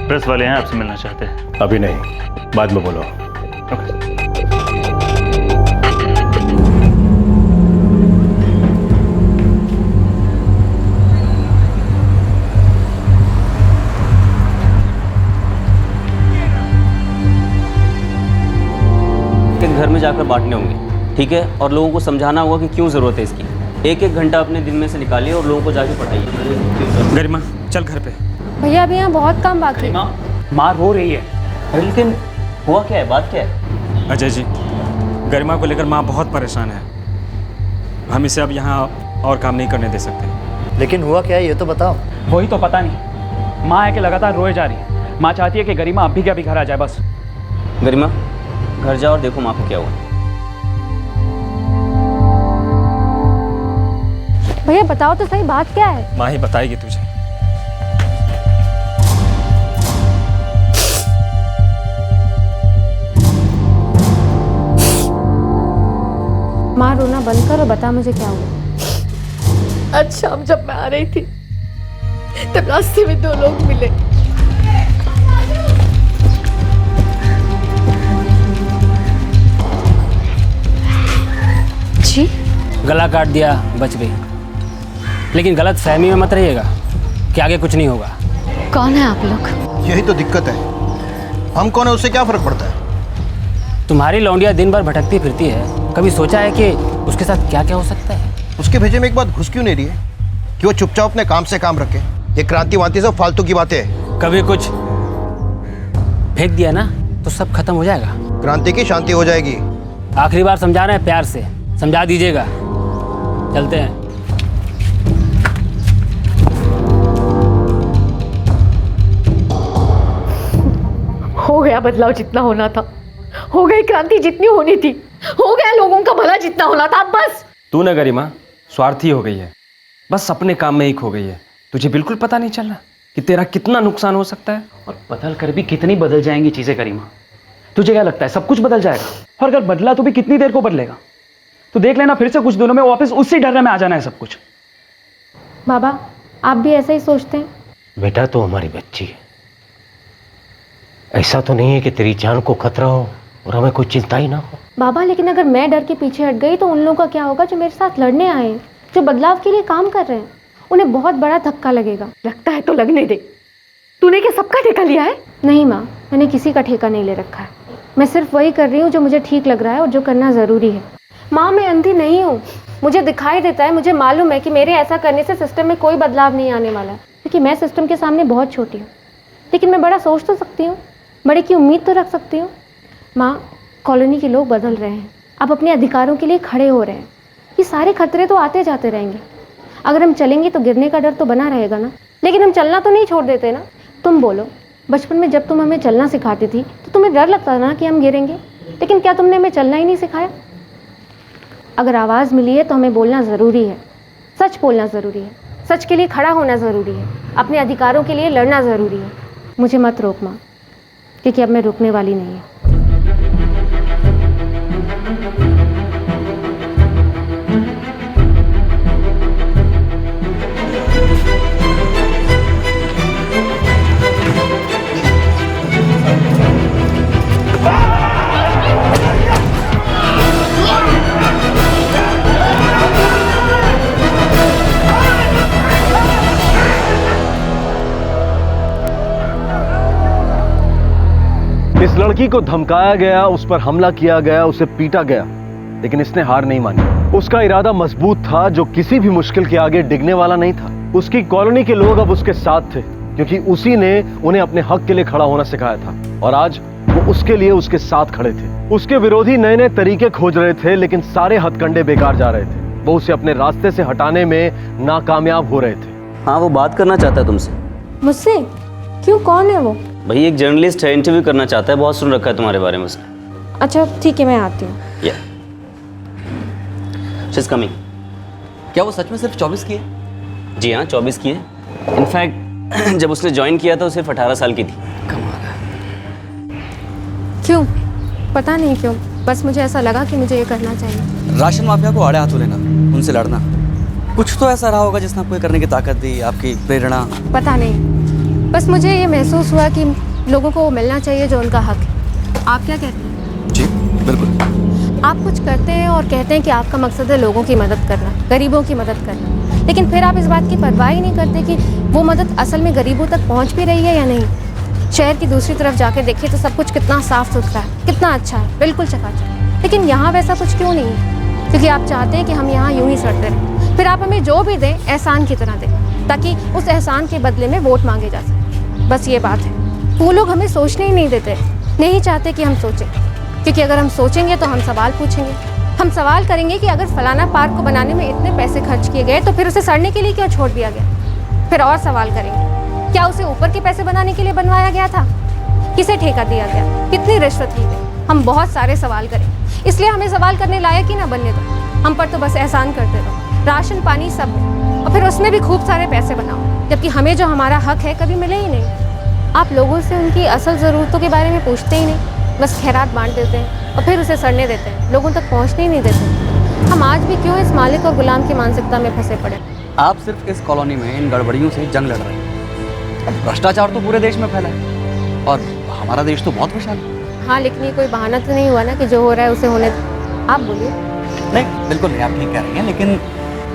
प्रेस वाले हैं, आपसे मिलना चाहते हैं। अभी नहीं, बाद में बोलो। घर में जाकर बांटने होंगे, ठीक है? और लोगों को समझाना होगा कि क्यों ज़रूरत है इसकी। 1-1 घंटा अपने दिन में से निकालिए और लोगों को जाके पढ़ाइए। गरिमा चल घर पे। भैया अभी यहाँ बहुत काम बाकी है। माँ रो रही है। लेकिन हुआ क्या है, बात क्या है? अजय जी, गरिमा को लेकर माँ बहुत परेशान है। हम इसे अब यहाँ और काम नहीं करने दे सकते। लेकिन हुआ क्या है ये तो बताओ। वही तो पता नहीं। माँ है कि लगातार रोए जा रही है। माँ चाहती है कि गरिमा अभी के अभी घर आ जाए बस। गरिमा घर जाओ और देखो माँ को क्या हुआ। भैया बताओ तो सही, बात क्या है? माँ ही बताएगी तुझे। माँ रोना बंद कर और बता मुझे क्या हुआ। आज शाम जब मैं आ रही थी तब रास्ते में 2 लोग मिले। जी? गला काट दिया, बच गई। लेकिन गलत फहमी में मत रहिएगा कि आगे कुछ नहीं होगा। कौन है आप लोग? यही तो दिक्कत है, हम कौन है उससे क्या फर्क पड़ता है? तुम्हारी लौंडिया दिन भर भटकती फिरती है, कभी सोचा है कि उसके साथ क्या क्या हो सकता है? उसके भेजे में एक बात घुस क्यों नहीं रही है कि वो चुपचाप अपने काम से काम रखे? ये क्रांति वांति सब फालतू की बातें है। कभी कुछ फेंक दिया ना तो सब खत्म हो जाएगा। क्रांति की शांति हो जाएगी। आखिरी बार समझा रहे हैं, प्यार से समझा दीजिएगा। चलते हैं। हो गया बदलाव जितना होना था, हो गई क्रांति जितनी होनी थी। हो गया लोगों का भला जितना होना था, अब बस। तू ना गरिमा स्वार्थी हो गई है, बस अपने काम में ही खो गई है। तुझे बिल्कुल पता नहीं चल रहा कि तेरा कितना नुकसान हो सकता है। और बदल कर भी कितनी बदल जाएंगी चीजें गरिमा। तुझे क्या लगता है सब कुछ बदल जाएगा? और अगर बदला तो भी कितनी देर को बदलेगा? तो देख लेना, फिर से कुछ दिनों में वापस उसी डर में आ जाना है सब कुछ। बाबा आप भी ऐसा ही सोचते हैं? बेटा तो हमारी बच्ची है, ऐसा तो नहीं है कि तेरी जान को खतरा हो और हमें कोई चिंता ही ना हो। बाबा लेकिन अगर मैं डर के पीछे हट गई तो उन लोगों का क्या होगा जो मेरे साथ लड़ने आए हैं, जो बदलाव के लिए काम कर रहे हैं? उन्हें बहुत बड़ा धक्का लगेगा। लगता है तो लगने दे। तूने क्या सबका ठेका लिया है? नहीं माँ, मैंने किसी का ठेका नहीं ले रखा है। मैं सिर्फ वही कर रही हूँ जो मुझे ठीक लग रहा है और जो करना ज़रूरी है। माँ मैं अंधी नहीं हूँ, मुझे दिखाई देता है, मुझे मालूम है कि मेरे ऐसा करने से सिस्टम में कोई बदलाव नहीं आने वाला है, क्योंकि मैं सिस्टम के सामने बहुत छोटी हूँ। लेकिन मैं बड़ा सोच तो सकती हूँ, बड़े की उम्मीद तो रख सकती हूँ। माँ कॉलोनी के लोग बदल रहे हैं, अब अपने अधिकारों के लिए खड़े हो रहे हैं। ये सारे खतरे तो आते जाते रहेंगे। अगर हम चलेंगे तो गिरने का डर तो बना रहेगा ना, लेकिन हम चलना तो नहीं छोड़ देते ना। तुम बोलो, बचपन में जब तुम हमें चलना सिखाती थी तो तुम्हें डर लगता था ना कि हम गिरेंगे, लेकिन क्या तुमने हमें चलना ही नहीं सिखाया? अगर आवाज़ मिली है तो हमें बोलना ज़रूरी है, सच बोलना ज़रूरी है, सच के लिए खड़ा होना ज़रूरी है, अपने अधिकारों के लिए लड़ना ज़रूरी है। मुझे मत रोक माँ, क्योंकि अब मैं रुकने वाली नहीं है। इस लड़की को धमकाया गया, उस पर हमला किया गया, उसे पीटा गया, लेकिन इसने हार नहीं मानी। उसका इरादा मजबूत था जो किसी भी मुश्किल के आगे डिगने वाला नहीं था। उसकी कॉलोनी के लोग अब उसके साथ थे, क्योंकि उसी ने उन्हें अपने हक के लिए खड़ा होना सिखाया था, और आज वो उसके लिए उसके साथ खड़े थे। उसके विरोधी नए नए तरीके खोज रहे थे, लेकिन सारे हथकंडे बेकार जा रहे थे। वो उसे अपने रास्ते से हटाने में नाकामयाब हो रहे थे। हाँ, वो बात करना चाहता है तुमसे। मुझसे? क्यों, कौन है वो? भाई एक जर्नलिस्ट है, इंटरव्यू करना चाहता है, बहुत सुन रखा है तुम्हारे बारे में उसने। अच्छा ठीक है, मैं आती हूँ। She is coming. क्या वो सच में सिर्फ 24 की है? जी हाँ, 24 की है। इनफैक्ट जब उसने ज्वाइन किया था वो सिर्फ 18 साल की थी। क्यों? पता नहीं क्यों, बस मुझे ऐसा लगा कि मुझे ये करना चाहिए। राशन माफिया को आड़े हाथों लेना, उनसे लड़ना, कुछ तो ऐसा रहा होगा जिसने आपको ये करने की ताकत दी, आपकी प्रेरणा। पता नहीं, बस मुझे ये महसूस हुआ कि लोगों को वो मिलना चाहिए जो उनका हक है। आप क्या कहते हैं? जी बिल्कुल। आप कुछ करते हैं और कहते हैं कि आपका मकसद है लोगों की मदद करना, गरीबों की मदद करना, लेकिन फिर आप इस बात की परवाह ही नहीं करते कि वो मदद असल में गरीबों तक पहुंच भी रही है या नहीं। शहर की दूसरी तरफ जाके देखिए तो सब कुछ कितना साफ सुथरा है, कितना अच्छा है, बिल्कुल चकाचक। लेकिन यहाँ वैसा कुछ क्यों नहीं है? क्योंकि आप चाहते हैं कि हम यहाँ यूं ही सड़ते रहें, फिर आप हमें जो भी दें एहसान की तरह दें, ताकि उस एहसान के बदले में वोट मांगे जा सके। बस ये बात है। वो लोग हमें सोचने ही नहीं देते, नहीं चाहते कि हम सोचें, क्योंकि अगर हम सोचेंगे तो हम सवाल पूछेंगे। हम सवाल करेंगे कि अगर फलाना पार्क को बनाने में इतने पैसे खर्च किए गए तो फिर उसे सड़ने के लिए क्यों छोड़ दिया गया? फिर और सवाल करेंगे, क्या उसे ऊपर के पैसे बनाने के लिए बनवाया गया था? किसे ठेका दिया गया? कितनी रिश्वत ली गई? हम बहुत सारे सवाल करें, इसलिए हमें सवाल करने लायक ही ना बनने दो। हम पर तो बस एहसान करते रहो, राशन पानी सब है, और फिर उसमें भी खूब सारे पैसे बनाओ, जबकि हमें जो हमारा हक है कभी मिले ही नहीं। आप लोगों से उनकी असल ज़रूरतों के बारे में पूछते ही नहीं, बस खैरात बांट देते हैं और फिर उसे सड़ने देते हैं, लोगों तक पहुंचने ही नहीं देते। हम आज भी क्यों इस मालिक और गुलाम की मानसिकता में फंसे पड़े? आप सिर्फ इस कॉलोनी में इन गड़बड़ियों से जंग लड़ रहे हैं। भ्रष्टाचार तो पूरे देश में फैला है और हमारा देश तो बहुत विशाल है। हाँ, लेकिन ये कोई बहाना तो नहीं हुआ ना कि जो हो रहा है उसे होने दो। आप बोलिए। नहीं बिल्कुल नहीं, आप ठीक कह रही हैं, लेकिन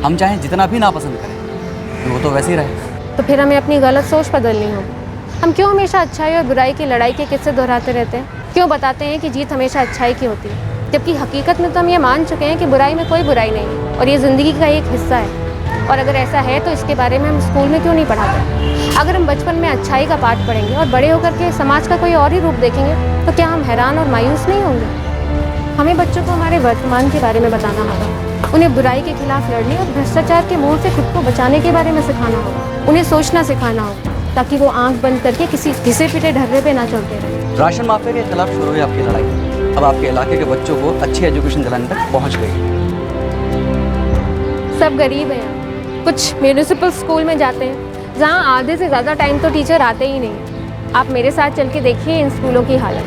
हम चाहें जितना भी नापसंद करें तो वो तो वैसे ही रहे। तो फिर हमें अपनी गलत सोच बदलनी होगी। हम क्यों हमेशा अच्छाई और बुराई की लड़ाई के किस्से दोहराते रहते हैं? क्यों बताते हैं कि जीत हमेशा अच्छाई की होती है, जबकि हकीकत में तो हम ये मान चुके हैं कि बुराई में कोई बुराई नहीं है और ये ज़िंदगी का एक हिस्सा है। और अगर ऐसा है तो इसके बारे में हम स्कूल में क्यों नहीं पढ़ाते? अगर हम बचपन में अच्छाई का पाठ पढ़ेंगे और बड़े होकर के समाज का कोई और ही रूप देखेंगे तो क्या हम हैरान और मायूस नहीं होंगे? हमें बच्चों को हमारे वर्तमान के बारे में बताना होगा, उन्हें बुराई के खिलाफ लड़ने और भ्रष्टाचार के मोह से खुद को बचाने के बारे में सिखाना होगा, उन्हें सोचना सिखाना होगा, ताकि वो आंख बंद करके किसी घिसे पिटे ढर्रे पे ना चलते रहे। राशन माफिया के खिलाफ शुरू हुई आपकी लड़ाई, अब आपके इलाके के बच्चों को अच्छी एजुकेशन दिलाने तक पहुंच गई। सब गरीब हैं यहाँ। कुछ म्यूनिसिपल स्कूल में जाते हैं जहाँ आधे से ज़्यादा टाइम तो टीचर आते ही नहीं। आप मेरे साथ चल के देखिए इन स्कूलों की हालत।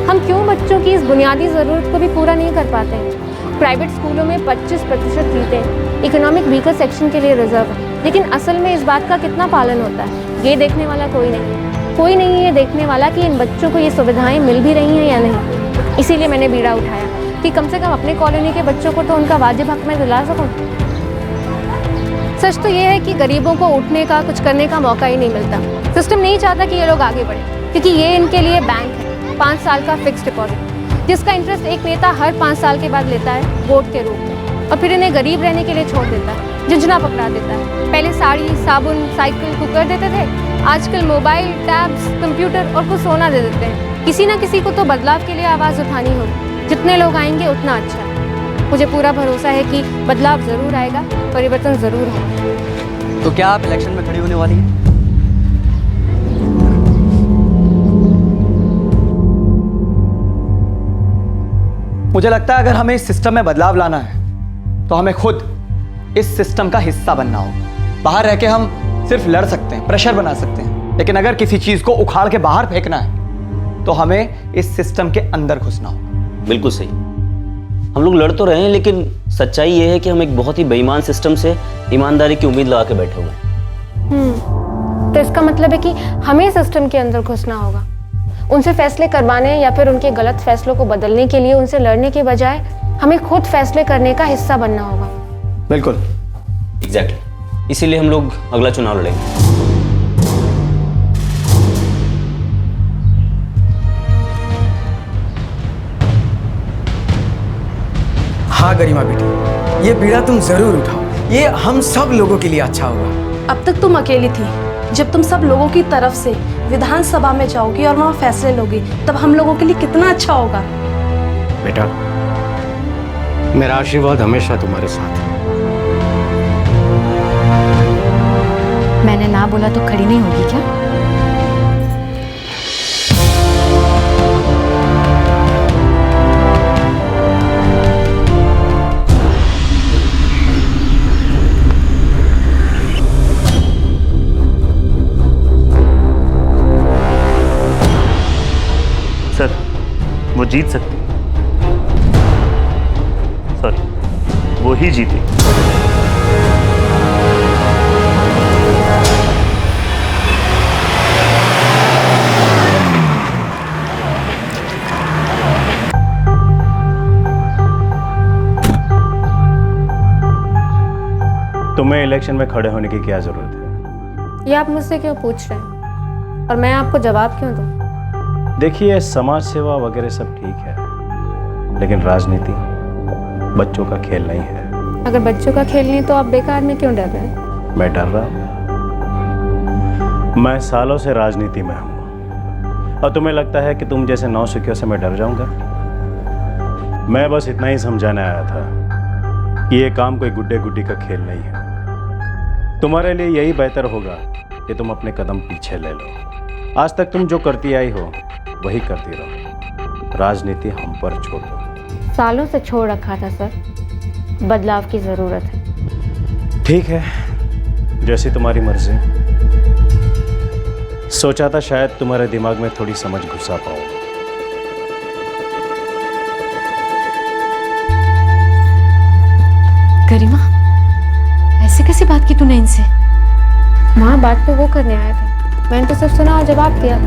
हम क्यों बच्चों की इस बुनियादी ज़रूरत को भी पूरा नहीं कर पाते हैं। प्राइवेट स्कूलों में 25% सीटें इकोनॉमिक वीकर सेक्शन के लिए रिजर्व है, लेकिन असल में इस बात का कितना पालन होता है ये देखने वाला कोई नहीं है। कोई नहीं है ये देखने वाला कि इन बच्चों को ये सुविधाएं मिल भी रही हैं या नहीं। इसीलिए मैंने बीड़ा उठाया कि कम से कम अपने कॉलोनी के बच्चों को तो उनका वाजिब हक मैं दिला सकूँ। सच तो ये है कि गरीबों को उठने का, कुछ करने का मौका ही नहीं मिलता। सिस्टम नहीं चाहता कि ये लोग आगे बढ़े, क्योंकि ये इनके लिए बैंक है, 5 साल का फिक्स डिपॉजिट, जिसका इंटरेस्ट एक नेता हर 5 साल के बाद लेता है वोट के रूप में, और फिर इन्हें गरीब रहने के लिए छोड़ देता है, झुंझुना पकड़ा देता है। पहले साड़ी, साबुन, साइकिल, कुकर देते थे, आजकल मोबाइल, टैब्स, कंप्यूटर और कुछ सोना दे देते हैं। किसी ना किसी को तो बदलाव के लिए आवाज़ उठानी होगी। जितने लोग आएंगे उतना अच्छा है। मुझे पूरा भरोसा है कि बदलाव ज़रूर आएगा, परिवर्तन ज़रूर होगा। तो क्या आप इलेक्शन में खड़ी होने वाली हैं? मुझे लगता है अगर हमें इस सिस्टम में बदलाव लाना है तो हमें खुद इस सिस्टम का हिस्सा बनना होगा। बाहर रह के हम सिर्फ लड़ सकते हैं, प्रेशर बना सकते हैं, लेकिन अगर किसी चीज को उखाड़ के बाहर फेंकना है तो हमें इस सिस्टम के अंदर घुसना होगा। बिल्कुल सही। हम लोग लड़ तो रहे हैं, लेकिन सच्चाई ये है कि हम एक बहुत ही बेईमान सिस्टम से ईमानदारी की उम्मीद लगा के बैठे हुए हैं। तो इसका मतलब है कि हमें सिस्टम के अंदर घुसना होगा, उनसे फैसले करवाने या फिर उनके गलत फैसलों को बदलने के लिए उनसे लड़ने के बजाय हमें खुद फैसले करने का हिस्सा बनना होगा। बिल्कुल, एग्जैक्टली। इसीलिए हम लोग अगला चुनाव लड़ेंगे। हाँ गरिमा बेटी, ये बीड़ा तुम जरूर उठाओ, ये हम सब लोगों के लिए अच्छा होगा। अब तक तुम अकेली थी, जब तुम सब लोगों की तरफ से विधानसभा में जाओगी और वहाँ फैसले लोगी, तब हम लोगों के लिए कितना अच्छा होगा। बेटा, मेरा आशीर्वाद हमेशा तुम्हारे साथ है। मैंने ना बोला तो खड़ी नहीं होगी क्या? सर, वो जीत सकती, सॉरी, वो ही जीती। तुम्हें इलेक्शन में खड़े होने की क्या जरूरत है? ये आप मुझसे क्यों पूछ रहे हैं और मैं आपको जवाब क्यों दूं? देखिए, समाज सेवा वगैरह सब ठीक है, लेकिन राजनीति बच्चों का खेल नहीं है। अगर बच्चों का खेल नहीं तो आप बेकार में क्यों डर रहे हैं? मैं डर रहा हूं? मैं सालों से राजनीति में हूं और तुम्हें लगता है कि तुम जैसे नौसिखियों से मैं डर जाऊंगा? मैं बस इतना ही समझाने आया था कि ये काम कोई गुड्डे गुड्डी का खेल नहीं है। तुम्हारे लिए यही बेहतर होगा कि तुम अपने कदम पीछे ले लो। आज तक तुम जो करती आई हो वही करती रहो, राजनीति हम पर छोड़ दो। सालों से छोड़ रखा था सर, बदलाव की जरूरत है। ठीक है, जैसी तुम्हारी मर्जी। सोचा था शायद तुम्हारे दिमाग में थोड़ी समझ घुसा पाऊं। गरिमा, ऐसे कैसे बात की तूने इनसे? वहाँ बात तो वो करने आए थे, मैंने तो सिर्फ सुना और जवाब दिया।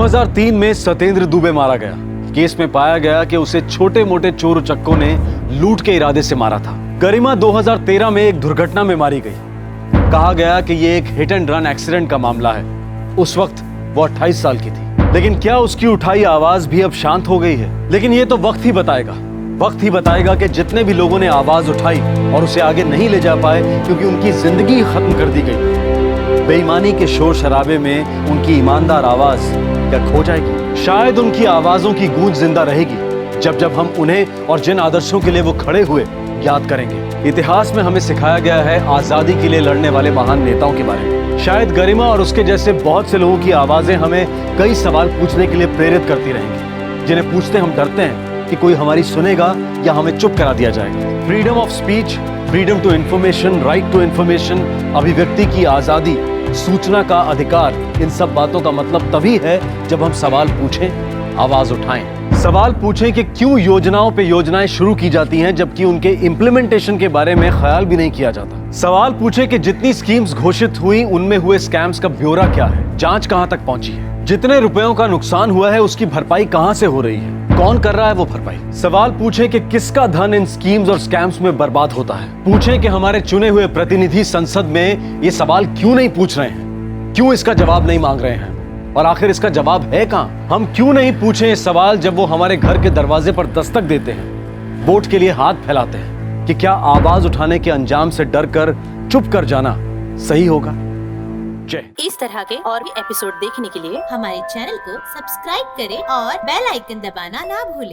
2003 में सत्येंद्र दुबे मारा गया। केस में पाया गया कि उसे छोटे मोटे चोर उचक्कों ने लूट के इरादे से मारा था। गरिमा 2013 में एक दुर्घटना में मारी गई। कहा गया कि ये एक हिट एंड रन एक्सीडेंट का मामला है। उस वक्त वो 28 साल की थी। लेकिन क्या उसकी उठाई आवाज भी अब शांत हो गई है? लेकिन ये तो वक्त ही बताएगा। वक्त ही बताएगा कि जितने भी लोगों ने आवाज उठाई और उसे आगे नहीं ले जा पाए क्योंकि उनकी जिंदगी खत्म कर दी गई, बेईमानी के शोर शराबे में उनकी ईमानदार आवाज क्या खो जाएगी? शायद उनकी आवाजों की गूंज जिंदा रहेगी जब जब हम उन्हें और जिन आदर्शों के लिए वो खड़े हुए याद करेंगे। इतिहास में हमें सिखाया गया है आजादी के लिए लड़ने वाले महान नेताओं के बारे में। शायद गरिमा और उसके जैसे बहुत से लोगों की आवाजें हमें कई सवाल पूछने के लिए प्रेरित करती रहेंगी, जिन्हें पूछते हम डरते हैं कि कोई हमारी सुनेगा या हमें चुप करा दिया जाएगा। Freedom of speech, freedom to information, right to information, अभिव्यक्ति की आजादी, सूचना का अधिकार, इन सब बातों का मतलब तभी है जब हम सवाल पूछें, आवाज उठाएं। सवाल पूछें कि क्यों योजनाओं पे योजनाएं शुरू की जाती हैं जबकि उनके इंप्लीमेंटेशन के बारे में ख्याल भी नहीं किया जाता। सवाल पूछें कि जितनी स्कीम्स घोषित हुई उनमें हुए स्कैम्स का ब्यौरा क्या है, जांच कहां तक पहुंची है, जितने रुपयों का नुकसान हुआ है उसकी भरपाई कहां से हो रही है, कौन कर रहा है वो भरपाई। सवाल पूछें कि किसका धन इन स्कीम्स और स्कैम्स में बर्बाद होता है। पूछें कि हमारे चुने हुए प्रतिनिधि संसद में ये सवाल क्यों नहीं पूछ रहे हैं, क्यों इसका जवाब नहीं मांग रहे हैं, और आखिर इसका जवाब है कहां? हम क्यों नहीं पूछें ये सवाल जब वो हमारे घर के दरवाजे पर दस्तक देते हैं, वोट के लिए हाथ फैलाते हैं कि क्या आवाज उठाने के अंजाम से डर कर चुप कर जाना सही होगा? जय। इस तरह के और भी एपिसोड देखने के लिए हमारे चैनल को सब्सक्राइब करें और बेल आइकन दबाना ना भूलें।